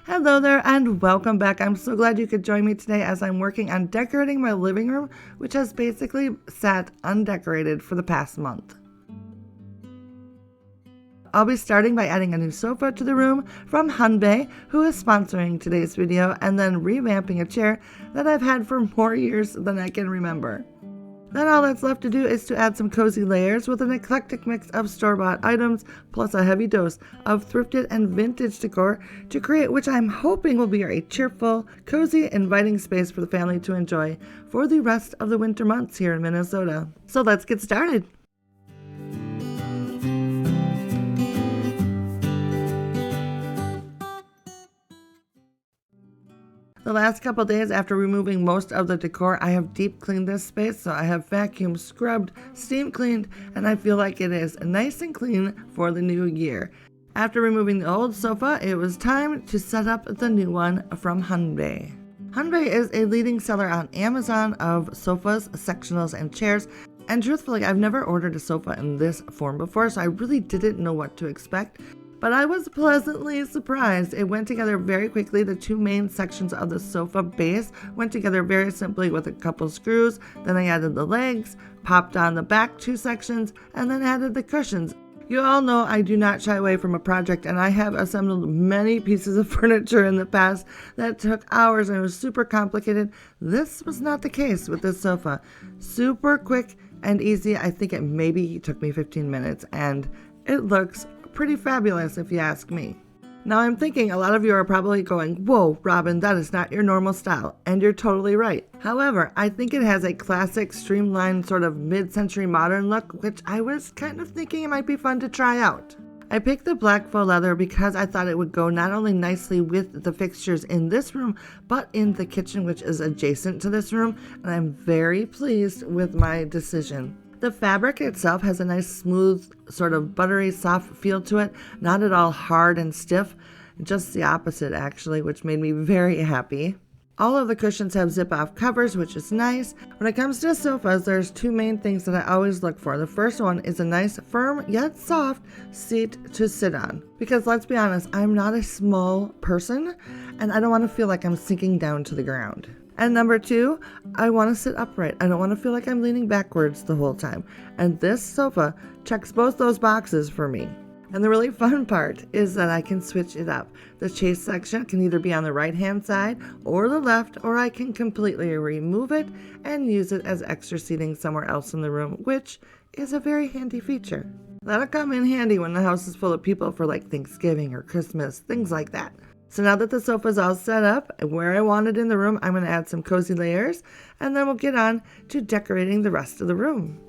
Hello there and welcome back. I'm so glad you could join me today as I'm working on decorating my living room, which has basically sat undecorated for the past month. I'll be starting by adding a new sofa to the room from Honbay, who is sponsoring today's video, and then revamping a chair that I've had for more years than I can remember. Then all that's left to do is to add some cozy layers with an eclectic mix of store-bought items plus a heavy dose of thrifted and vintage decor to create which I'm hoping will be a cheerful, cozy, inviting space for the family to enjoy for the rest of the winter months here in Minnesota. So let's get started. The last couple days after removing most of the decor, I have deep cleaned this space, so I have vacuumed, scrubbed, steam cleaned, and I feel like it is nice and clean for the new year. After removing the old sofa, it was time to set up the new one from Honbay. Honbay is a leading seller on Amazon of sofas, sectionals, and chairs, and truthfully, I've never ordered a sofa in this form before, so I really didn't know what to expect. But I was pleasantly surprised. It went together very quickly. The two main sections of the sofa base went together very simply with a couple screws. Then I added the legs, popped on the back two sections, and then added the cushions. You all know I do not shy away from a project, and I have assembled many pieces of furniture in the past that took hours and it was super complicated. This was not the case with this sofa. Super quick and easy. I think it maybe took me 15 minutes, and it looks pretty fabulous if you ask me. Now I'm thinking a lot of you are probably going, whoa, Robin, that is not your normal style, and you're totally right. However, I think it has a classic streamlined sort of mid-century modern look, which I was kind of thinking it might be fun to try out. I picked the black faux leather because I thought it would go not only nicely with the fixtures in this room, but in the kitchen, which is adjacent to this room, and I'm very pleased with my decision. The fabric itself has a nice smooth, sort of buttery, soft feel to it, not at all hard and stiff, just the opposite actually, which made me very happy. All of the cushions have zip-off covers, which is nice. When it comes to sofas, there's two main things that I always look for. The first one is a nice, firm, yet soft seat to sit on. Because let's be honest, I'm not a small person, and I don't want to feel like I'm sinking down to the ground. And number two, I want to sit upright. I don't want to feel like I'm leaning backwards the whole time. And this sofa checks both those boxes for me. And the really fun part is that I can switch it up. The chase section can either be on the right-hand side or the left, or I can completely remove it and use it as extra seating somewhere else in the room, which is a very handy feature. That'll come in handy when the house is full of people for like Thanksgiving or Christmas, things like that. So now that the sofa is all set up where I want it in the room, I'm going to add some cozy layers, and then we'll get on to decorating the rest of the room.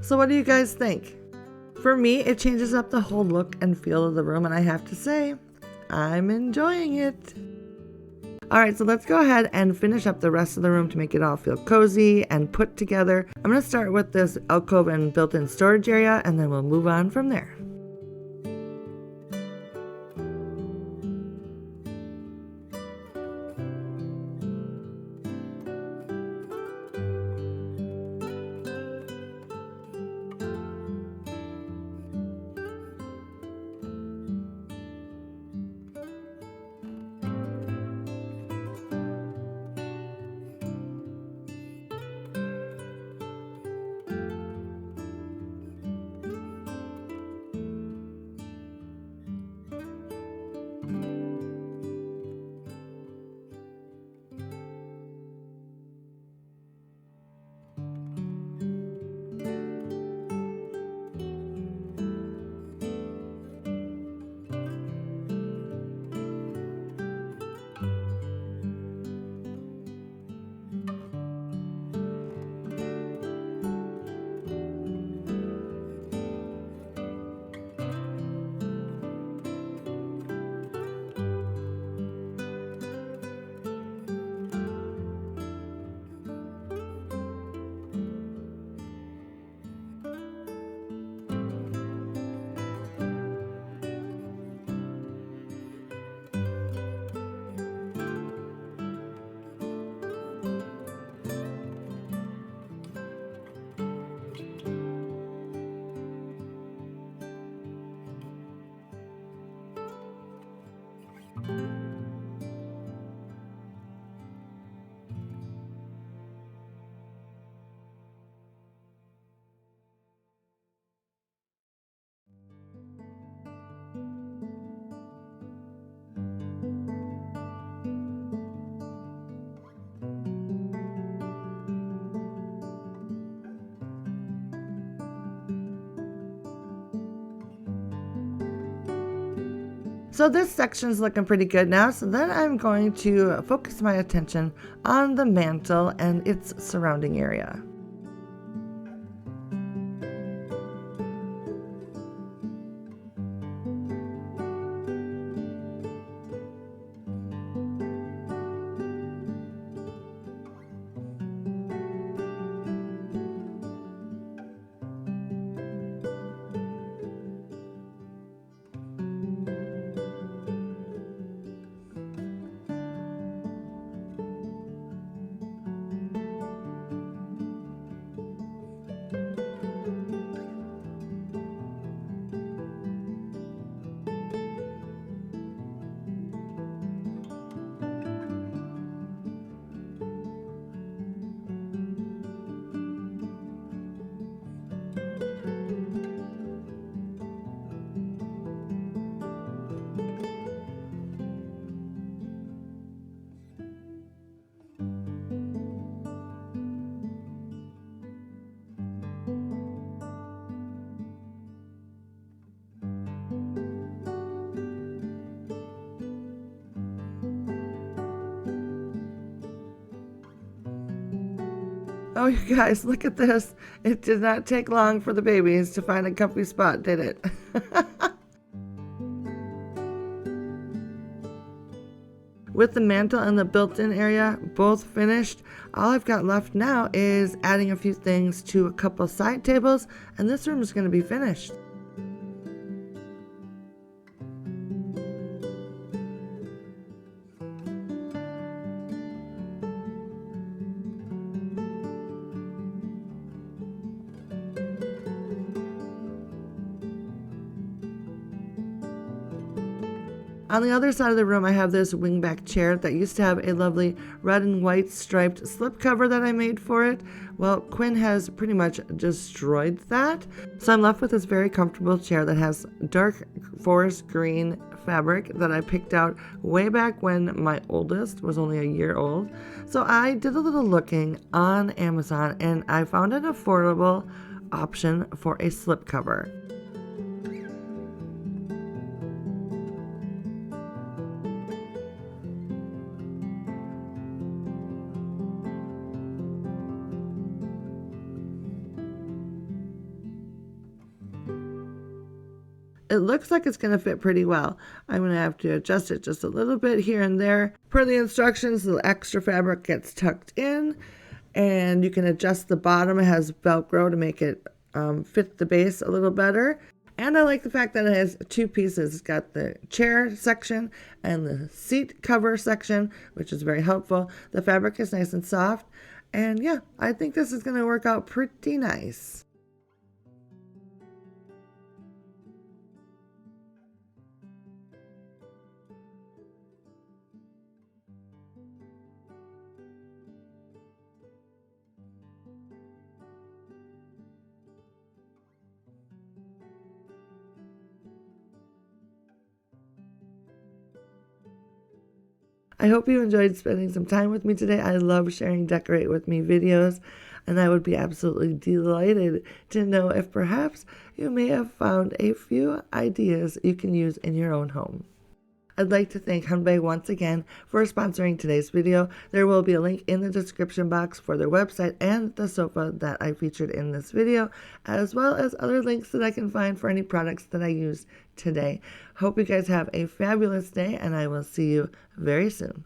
So what do you guys think? For me, it changes up the whole look and feel of the room, and I have to say, I'm enjoying it. Alright, so let's go ahead and finish up the rest of the room to make it all feel cozy and put together. I'm going to start with this alcove and built-in storage area, and then we'll move on from there. So this section is looking pretty good now. So then I'm going to focus my attention on the mantle and its surrounding area. Oh, you guys, look at this. It did not take long for the babies to find a comfy spot, did it? With the mantle and the built-in area both finished, all I've got left now is adding a few things to a couple side tables, and this room is going to be finished. On the other side of the room, I have this wingback chair that used to have a lovely red and white striped slipcover that I made for it. Well, Quinn has pretty much destroyed that. So I'm left with this very comfortable chair that has dark forest green fabric that I picked out way back when my oldest was only a year old. So I did a little looking on Amazon and I found an affordable option for a slipcover. It looks like it's going to fit pretty well. I'm going to have to adjust it just a little bit here and there. Per the instructions, the extra fabric gets tucked in, and you can adjust the bottom. It has Velcro to make it fit the base a little better. And I like the fact that it has two pieces. It's got the chair section and the seat cover section, which is very helpful. The fabric is nice and soft. And yeah, I think this is going to work out pretty nice. I hope you enjoyed spending some time with me today. I love sharing Decorate With Me videos, and I would be absolutely delighted to know if perhaps you may have found a few ideas you can use in your own home. I'd like to thank Honbay once again for sponsoring today's video. There will be a link in the description box for their website and the sofa that I featured in this video, as well as other links that I can find for any products that I used today. Hope you guys have a fabulous day, and I will see you very soon.